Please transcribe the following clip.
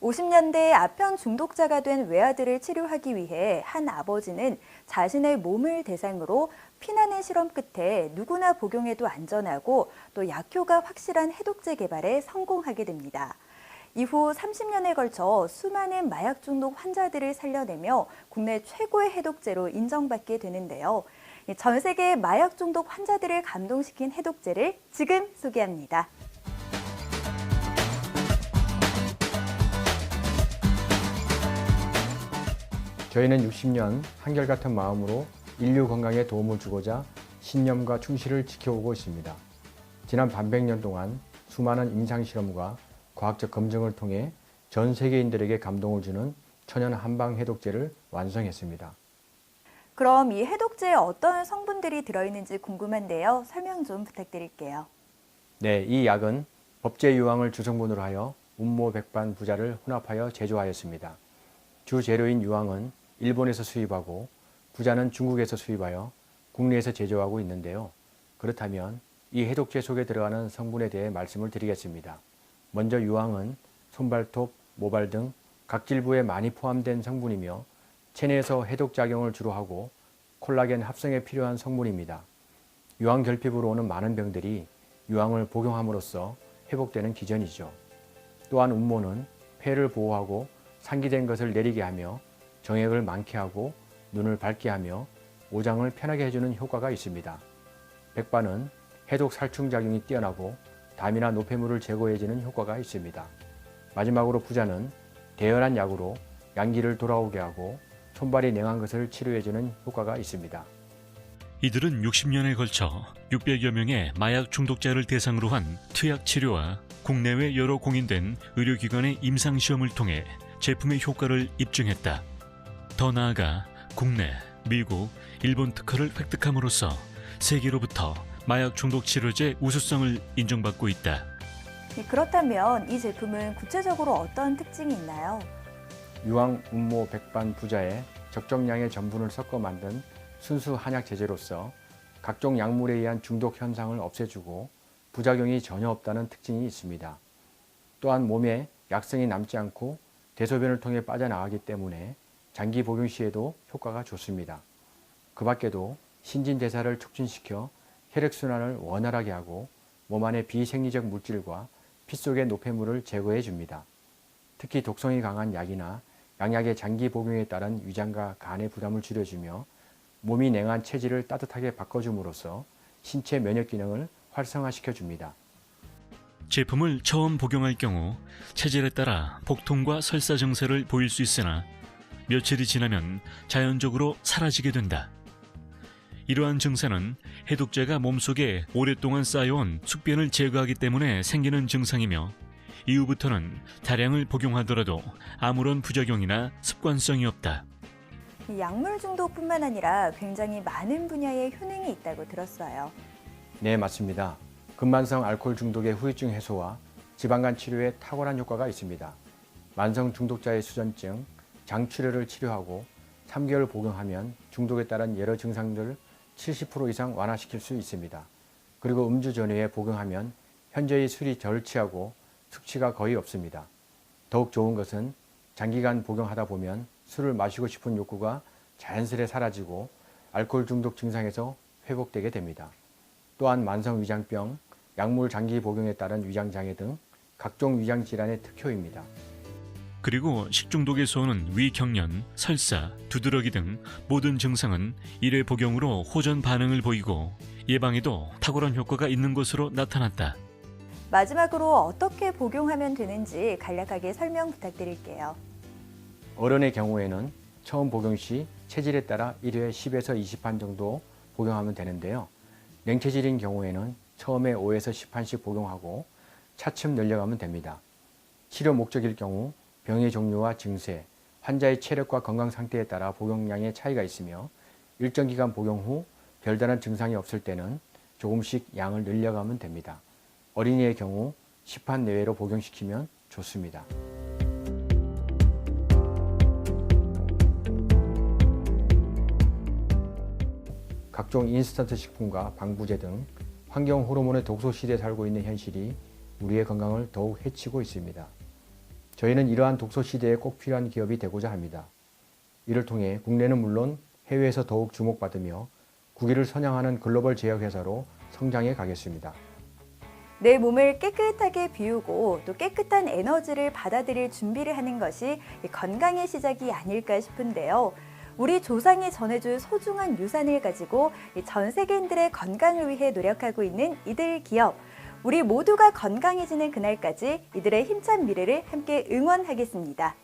50년대 아편 중독자가 된 외아들을 치료하기 위해 한 아버지는 자신의 몸을 대상으로 피나는 실험 끝에 누구나 복용해도 안전하고 또 약효가 확실한 해독제 개발에 성공하게 됩니다. 이후 30년에 걸쳐 수많은 마약 중독 환자들을 살려내며 국내 최고의 해독제로 인정받게 되는데요. 전 세계 마약 중독 환자들을 감동시킨 해독제를 지금 소개합니다. 저희는 60년 한결같은 마음으로 인류 건강에 도움을 주고자 신념과 충실을 지켜오고 있습니다. 지난 반백년 동안 수많은 임상실험과 과학적 검증을 통해 전 세계인들에게 감동을 주는 천연 한방 해독제를 완성했습니다. 그럼 이 해독제에 어떤 성분들이 들어있는지 궁금한데요. 설명 좀 부탁드릴게요. 네, 이 약은 법제 유황을 주성분으로 하여 운모 백반 부자를 혼합하여 제조하였습니다. 주 재료인 유황은 일본에서 수입하고 부자는 중국에서 수입하여 국내에서 제조하고 있는데요. 그렇다면 이 해독제 속에 들어가는 성분에 대해 말씀을 드리겠습니다. 먼저 유황은 손발톱, 모발 등 각질부에 많이 포함된 성분이며 체내에서 해독작용을 주로 하고 콜라겐 합성에 필요한 성분입니다. 유황 결핍으로 오는 많은 병들이 유황을 복용함으로써 회복되는 기전이죠. 또한 운모는 폐를 보호하고 상기된 것을 내리게 하며 정액을 많게 하고 눈을 밝게 하며 오장을 편하게 해주는 효과가 있습니다. 백반은 해독 살충 작용이 뛰어나고 담이나 노폐물을 제거해주는 효과가 있습니다. 마지막으로 부자는 대열한 약으로 양기를 돌아오게 하고 손발이 냉한 것을 치료해주는 효과가 있습니다. 이들은 60년에 걸쳐 600여 명의 마약 중독자를 대상으로 한 투약 치료와 국내외 여러 공인된 의료기관의 임상시험을 통해 제품의 효과를 입증했다. 더 나아가 국내, 미국, 일본 특허를 획득함으로써 세계로부터 마약 중독 치료제 우수성을 인정받고 있다. 그렇다면 이 제품은 구체적으로 어떤 특징이 있나요? 유황, 운모, 백반, 부자에 적정량의 전분을 섞어 만든 순수 한약 제제로서 각종 약물에 의한 중독 현상을 없애주고 부작용이 전혀 없다는 특징이 있습니다. 또한 몸에 약성이 남지 않고 대소변을 통해 빠져나가기 때문에 장기 복용 시에도 효과가 좋습니다. 그 밖에도 신진대사를 촉진시켜 혈액순환을 원활하게 하고 몸 안의 비생리적 물질과 피 속의 노폐물을 제거해 줍니다. 특히 독성이 강한 약이나 양약의 장기 복용에 따른 위장과 간의 부담을 줄여주며 몸이 냉한 체질을 따뜻하게 바꿔줌으로써 신체 면역 기능을 활성화시켜 줍니다. 제품을 처음 복용할 경우 체질에 따라 복통과 설사 증세를 보일 수 있으나 며칠이 지나면 자연적으로 사라지게 된다. 이러한 증세는 해독제가 몸속에 오랫동안 쌓여온 숙변을 제거하기 때문에 생기는 증상이며 이후부터는 다량을 복용하더라도 아무런 부작용이나 습관성이 없다. 약물 중독뿐만 아니라 굉장히 많은 분야에 효능이 있다고 들었어요. 네, 맞습니다. 근만성 알코올 중독의 후유증 해소와 지방간 치료에 탁월한 효과가 있습니다. 만성 중독자의 수전증, 장출혈을 치료하고 3개월 복용하면 중독에 따른 여러 증상들을 70% 이상 완화시킬 수 있습니다. 그리고 음주 전후에 복용하면 현저히 술이 덜 취하고 숙취가 거의 없습니다. 더욱 좋은 것은 장기간 복용하다 보면 술을 마시고 싶은 욕구가 자연스레 사라지고 알코올 중독 증상에서 회복되게 됩니다. 또한 만성 위장병, 약물 장기 복용에 따른 위장장애 등 각종 위장 질환의 특효입니다. 그리고 식중독에서 오는 위경련, 설사, 두드러기 등 모든 증상은 1회 복용으로 호전 반응을 보이고 예방에도 탁월한 효과가 있는 것으로 나타났다. 마지막으로 어떻게 복용하면 되는지 간략하게 설명 부탁드릴게요. 어른의 경우에는 처음 복용 시 체질에 따라 1회에 10에서 20판 정도 복용하면 되는데요. 냉체질인 경우에는 처음에 5에서 10판씩 복용하고 차츰 늘려가면 됩니다. 치료 목적일 경우 병의 종류와 증세, 환자의 체력과 건강 상태에 따라 복용량의 차이가 있으며 일정 기간 복용 후 별다른 증상이 없을 때는 조금씩 양을 늘려가면 됩니다. 어린이의 경우 10판 내외로 복용시키면 좋습니다. 각종 인스턴트 식품과 방부제 등 환경 호르몬의 독소 시대에 살고 있는 현실이 우리의 건강을 더욱 해치고 있습니다. 저희는 이러한 독서 시대에 꼭 필요한 기업이 되고자 합니다. 이를 통해 국내는 물론 해외에서 더욱 주목받으며 국위를 선양하는 글로벌 제약회사로 성장해 가겠습니다. 내 몸을 깨끗하게 비우고 또 깨끗한 에너지를 받아들일 준비를 하는 것이 건강의 시작이 아닐까 싶은데요. 우리 조상이 전해준 소중한 유산을 가지고 전 세계인들의 건강을 위해 노력하고 있는 이들 기업. 우리 모두가 건강해지는 그날까지 이들의 힘찬 미래를 함께 응원하겠습니다.